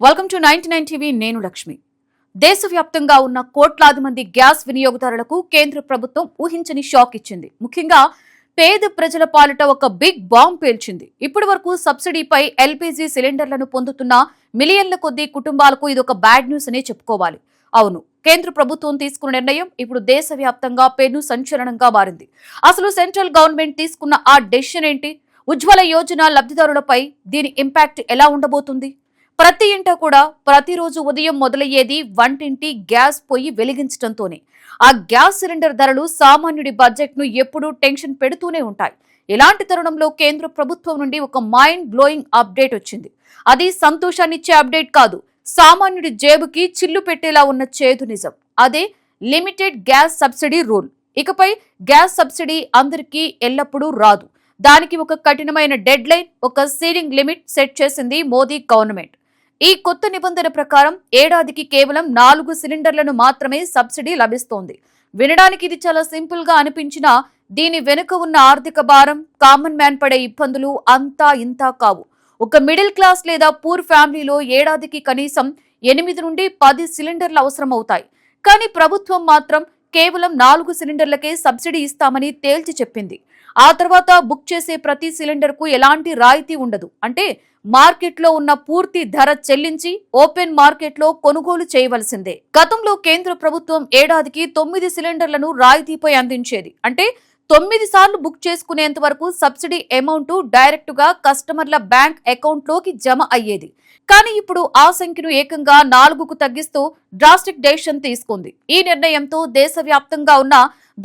Welcome to 99 TV. నేను లక్ష్మి. దేశవ్యాప్తంగా ఉన్న కోట్లాది మంది గ్యాస్ వినియోగదారులకు కేంద్ర ప్రభుత్వం ఊహించని షాక్ ఇచ్చింది. ముఖ్యంగా పేద ప్రజల పాలిట ఒక బిగ్ బాంబ్ పేల్చింది. ఇప్పటి వరకు సబ్సిడీపై ఎల్పీజీ సిలిండర్లను పొందుతున్న మిలియన్ల కొద్దీ కుటుంబాలకు ఇదొక బ్యాడ్ న్యూస్ అనే చెప్పుకోవాలి. అవును, కేంద్ర ప్రభుత్వం తీసుకున్న నిర్ణయం ఇప్పుడు దేశవ్యాప్తంగా పెను సంచలనంగా మారింది. అసలు సెంట్రల్ గవర్నమెంట్ తీసుకున్న ఆ డెసిషన్ ఏంటి? ఉజ్వల యోజన లబ్ధిదారులపై దీని ఇంపాక్ట్ ఎలా ఉండబోతుంది? ప్రతి ఇంట కూడా ప్రతిరోజు ఉదయం మొదలయ్యేది వంటింటి గ్యాస్ పొయ్యి వెలిగించడంతోనే. ఆ గ్యాస్ సిలిండర్ ధరలు సామాన్యుడి బడ్జెట్ ను ఎప్పుడూ టెన్షన్ పెడుతూనే ఉంటాయి. ఇలాంటి తరుణంలో కేంద్ర ప్రభుత్వం నుండి ఒక మైండ్ బ్లోయింగ్ అప్డేట్ వచ్చింది. అది సంతోషాన్నిచ్చే అప్డేట్ కాదు, సామాన్యుడి జేబుకి చిల్లు పెట్టేలా ఉన్న చేదు నిజం. అదే లిమిటెడ్ గ్యాస్ సబ్సిడీ రూల్. ఇకపై గ్యాస్ సబ్సిడీ అందరికీ ఎల్లప్పుడూ రాదు. దానికి ఒక కఠినమైన డెడ్ లైన్, ఒక సీలింగ్ లిమిట్ సెట్ చేసింది మోదీ గవర్నమెంట్. ఈ కొత్త నిబంధన ప్రకారం ఏడాదికి కేవలం 4 సిలిండర్లను మాత్రమే సబ్సిడీ లభిస్తోంది. వినడానికి ఇది చాలా సింపుల్ గా అనిపించినా దీని వెనుక ఉన్న ఆర్థిక భారం, కామన్ మ్యాన్ పడే ఇబ్బందులు అంతా ఇంతా కావు. ఒక మిడిల్ క్లాస్ లేదా పూర్ ఫ్యామిలీలో ఏడాదికి కనీసం 8 నుండి 10 సిలిండర్లు అవసరం అవుతాయి. కానీ ప్రభుత్వం మాత్రం కేవలం 4 సిలిండర్లకే సబ్సిడీ ఇస్తామని తేల్చి చెప్పింది. ఆ తర్వాత బుక్ చేసే ప్రతి సిలిండర్ కు ఎలాంటి రాయితీ ఉండదు. అంటే మార్కెట్లో ఉన్న పూర్తి ధర చెల్లించి ఓపెన్ మార్కెట్లో కొనుగోలు చేయవలసిందే. గతంలో కేంద్ర ప్రభుత్వం ఏడాదికి 9 సిలిండర్లను రాయితీపై అందించేది. అంటే 9 సార్లు బుక్ చేసుకునేంత వరకు సబ్సిడీ అమౌంట్ డైరెక్ట్ గా కస్టమర్ల బ్యాంక్ అకౌంట్ లోకి జమ అయ్యేది. కానీ ఇప్పుడు ఆ సంఖ్యను ఏకంగా 4కు తగ్గిస్తూ డ్రాస్టిక్ డెసిషన్ తీసుకుంది. ఈ నిర్ణయంతో దేశవ్యాప్తంగా ఉన్న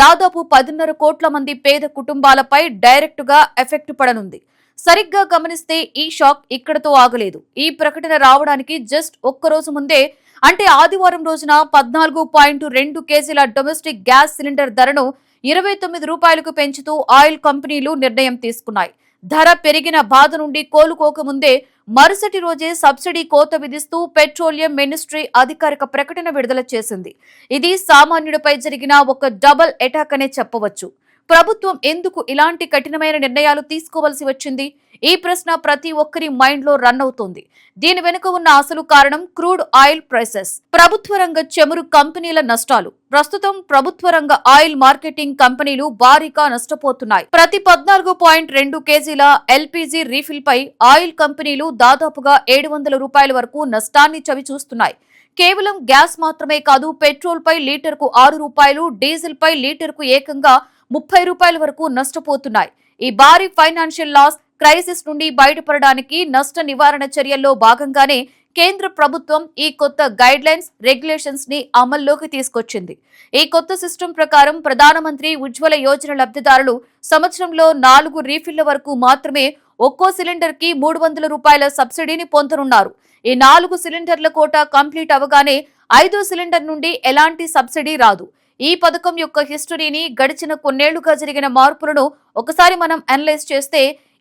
దాదాపు 10.5 కోట్ల మంది పేద కుటుంబాలపై డైరెక్ట్ గా ఎఫెక్ట్ పడనుంది. సరిగ్గా గమనిస్తే ఈ షాక్ ఇక్కడతో ఆగలేదు. ఈ ప్రకటన రావడానికి జస్ట్ ఒక్కరోజు ముందే, అంటే ఆదివారం రోజున 14.2 కేజీల డొమెస్టిక్ గ్యాస్ సిలిండర్ ధరను 29 రూపాయలకు పెంచుతూ ఆయిల్ కంపెనీలు నిర్ణయం తీసుకున్నాయి. ధర పెరిగిన బాధ నుండి కోలుకోకముందే మరుసటి రోజే సబ్సిడీ కోత విధిస్తూ పెట్రోలియం మినిస్ట్రీ అధికారిక ప్రకటన విడుదల చేసింది. ఇది సామాన్యుడిపై జరిగిన ఒక డబుల్ అటాక్ అనే చెప్పవచ్చు. ప్రభుత్వం ఎందుకు ఇలాంటి కఠినమైన నిర్ణయాలు తీసుకోవాల్సి వచ్చింది? ఈ ప్రశ్న ప్రతి ఒక్కరి మైండ్ లో రన్ అవుతోంది. దీని వెనుక ఉన్న అసలు కారణం క్రూడ్ ఆయిల్ ప్రైసెస్, ప్రభుత్వ రంగ చమురు కంపెనీల నష్టాలు. ప్రస్తుతం ప్రభుత్వ రంగ ఆయిల్ మార్కెటింగ్ కంపెనీలు భారీగా నష్టపోతున్నాయి. ప్రతి 14.2 కేజీల ఎల్పీజీ రీఫిల్ పై ఆయిల్ కంపెనీలు దాదాపుగా 700 రూపాయల వరకు నష్టాన్ని చవిచూస్తున్నాయి. కేవలం గ్యాస్ మాత్రమే కాదు, పెట్రోల్ పై లీటర్కు 6 రూపాయలు, డీజిల్ పై లీటర్కు ఏకంగా 30 రూపాయల వరకు నష్టపోతున్నాయి. ఈ భారీ ఫైనాన్షియల్ లాస్ క్రైసిస్ నుండి బయటపడడానికి నష్ట నివారణ చర్యల్లో భాగంగానే కేంద్ర ప్రభుత్వం ఈ కొత్త గైడ్ లైన్స్, రెగ్యులేషన్స్ ని అమల్లోకి తీసుకొచ్చింది. ఈ కొత్త సిస్టమ్ ప్రకారం ప్రధానమంత్రి ఉజ్వల యోజన లబ్ధిదారులు సంవత్సరంలో 4 రీఫిళ్ల వరకు మాత్రమే ఒక్కో సిలిండర్ కి 300 రూపాయల సబ్సిడీని పొందనున్నారు. ఈ 4 సిలిండర్ల కోట కంప్లీట్ అవగానే 5వ సిలిండర్ నుండి ఎలాంటి సబ్సిడీ రాదు. ఈ పథకం యొక్క హిస్టరీని, గడిచిన కొన్నేళ్లుగా జరిగిన మార్పులను ఒకసారి మనం అనలైజ్ చేస్తే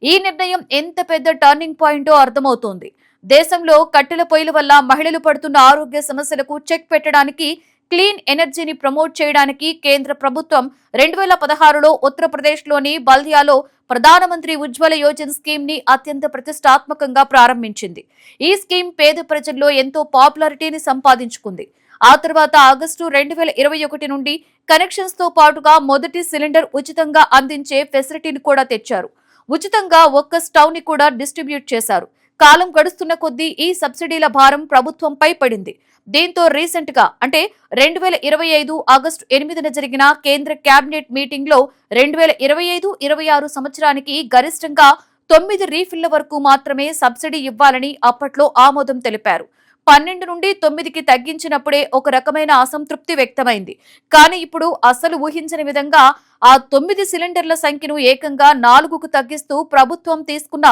ఈ నిర్ణయం ఎంత పెద్ద టర్నింగ్ పాయింటో అర్థమవుతోంది. దేశంలో కట్టెల పొయ్యిల వల్ల మహిళలు పడుతున్న ఆరోగ్య సమస్యలకు చెక్ పెట్టడానికి, క్లీన్ ఎనర్జీని ప్రమోట్ చేయడానికి కేంద్ర ప్రభుత్వం 2016లో ఉత్తరప్రదేశ్లోని బల్దియాలో ప్రధానమంత్రి ఉజ్వల యోజన స్కీమ్ ని అత్యంత ప్రతిష్టాత్మకంగా ప్రారంభించింది. ఈ స్కీమ్ పేద ప్రజల్లో ఎంతో పాపులారిటీని సంపాదించుకుంది. ఆ తర్వాత ఆగస్టు 2021 నుండి కనెక్షన్స్ తో పాటుగా మొదటి సిలిండర్ ఉచితంగా అందించే ఫెసిలిటీని కూడా తెచ్చారు. ఉచితంగా ఒక్క స్టవ్ ని కూడా డిస్ట్రిబ్యూట్ చేశారు. కాలం గడుస్తున్న కొద్దీ ఈ సబ్సిడీల భారం ప్రభుత్వంపై పడింది. దీంతో రీసెంట్ గా, అంటే 2025 ఆగస్టు 8న జరిగిన కేంద్ర కేబినెట్ మీటింగ్ లో 2025-26 సంవత్సరానికి గరిష్టంగా 9 రీఫిళ్ల వరకు మాత్రమే సబ్సిడీ ఇవ్వాలని అప్పట్లో ఆమోదం తెలిపారు. 12 నుండి 9కి తగ్గించినప్పుడే ఒక రకమైన అసంతృప్తి వ్యక్తమైంది. కానీ ఇప్పుడు అసలు ఊహించని విధంగా ఆ 9 సిలిండర్ల సంఖ్యను ఏకంగా 4కు తగ్గిస్తూ ప్రభుత్వం తీసుకున్న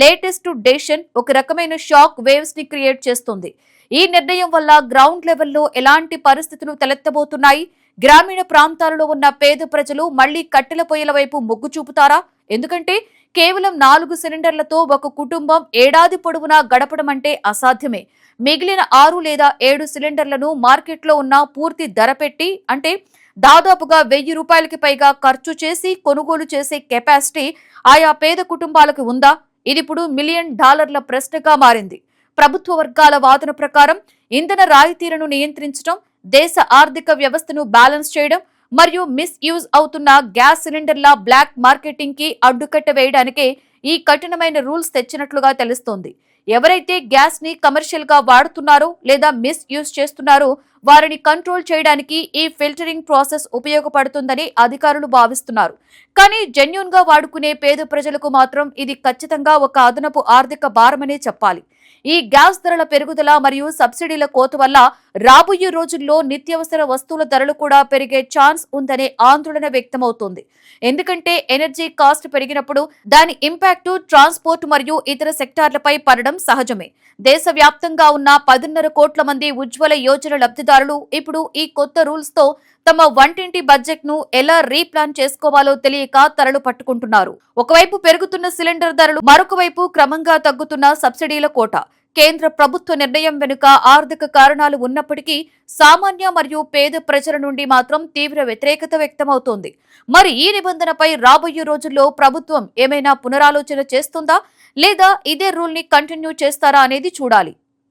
లేటెస్ట్ డెసిషన్ ఒక రకమైన షాక్ వేవ్స్ ని క్రియేట్ చేస్తుంది. ఈ నిర్ణయం వల్ల గ్రౌండ్ లెవెల్లో ఎలాంటి పరిస్థితులు తలెత్తబోతున్నాయి? గ్రామీణ ప్రాంతాలలో ఉన్న పేద ప్రజలు మళ్లీ కట్టెల పొయ్యిల వైపు మొగ్గు చూపుతారా? ఎందుకంటే కేవలం 4 సిలిండర్లతో ఒక కుటుంబం ఏడాది పొడవునా గడపడం అంటే అసాధ్యమే. మిగిలిన 6 లేదా 7 సిలిండర్లను మార్కెట్లో ఉన్న పూర్తి ధర పెట్టి, అంటే దాదాపుగా 1000 రూపాయలకి పైగా ఖర్చు చేసి కొనుగోలు చేసే కెపాసిటీ ఆయా పేద కుటుంబాలకు ఉందా? ఇది ఇప్పుడు $1 మిలియన్ ప్రశ్నగా మారింది. ప్రభుత్వ వర్గాల వాదన ప్రకారం ఇంధన రాయితీలను నియంత్రించడం, దేశ ఆర్థిక వ్యవస్థను బ్యాలెన్స్ చేయడం మరియు మిస్యూజ్ అవుతున్న గ్యాస్ సిలిండర్ల బ్లాక్ మార్కెటింగ్ కి అడ్డుకట్ట వేయడానికే ఈ కఠినమైన రూల్స్ తెచ్చినట్లుగా తెలుస్తోంది. ఎవరైతే గ్యాస్ ని కమర్షియల్ గా వాడుతున్నారో లేదా మిస్యూజ్ చేస్తున్నారో వారిని కంట్రోల్ చేయడానికి ఈ ఫిల్టరింగ్ ప్రాసెస్ ఉపయోగపడుతుందని అధికారులు భావిస్తున్నారు. కానీ జెన్యూన్ గా వాడుకునే పేద ప్రజలకు మాత్రం ఇది ఖచ్చితంగా ఒక అదనపు ఆర్థిక భారమనే చెప్పాలి. ఈ గ్యాస్ ధరల పెరుగుదల మరియు సబ్సిడీల కోత వల్ల రాబోయే రోజుల్లో నిత్యావసర వస్తువుల ధరలు కూడా పెరిగే ఛాన్స్ ఉందనే ఆందోళన వ్యక్తమవుతోంది. ఎందుకంటే ఎనర్జీ కాస్ట్ పెరిగినప్పుడు దాని ఇంపాక్ట్ ట్రాన్స్పోర్ట్ మరియు ఇతర సెక్టార్లపై పడడం సహజమే. దేశవ్యాప్తంగా ఉన్న 10.5 కోట్ల మంది ఉజ్వల యోజన లబ్ధిదారులు ఇప్పుడు ఈ కొత్త రూల్స్ తో తమ వంటింటి బడ్జెట్ ను ఎలా రీప్లాన్ చేసుకోవాలో తెలియక తలలు పట్టుకుంటున్నారు. ఒకవైపు పెరుగుతున్న సిలిండర్ ధరలు, మరొక వైపు క్రమంగా తగ్గుతున్న సబ్సిడీల కోట. కేంద్ర ప్రభుత్వ నిర్ణయం వెనుక ఆర్థిక కారణాలు ఉన్నప్పటికీ సామాన్య మరియు పేద ప్రజల నుండి మాత్రం తీవ్ర వ్యతిరేకత వ్యక్తమవుతోంది. మరి ఈ నిబంధనపై రాబోయే రోజుల్లో ప్రభుత్వం ఏమైనా పునరాలోచన చేస్తుందా లేదా ఇదే రూల్ ని కంటిన్యూ చేస్తారా అనేది చూడాలి.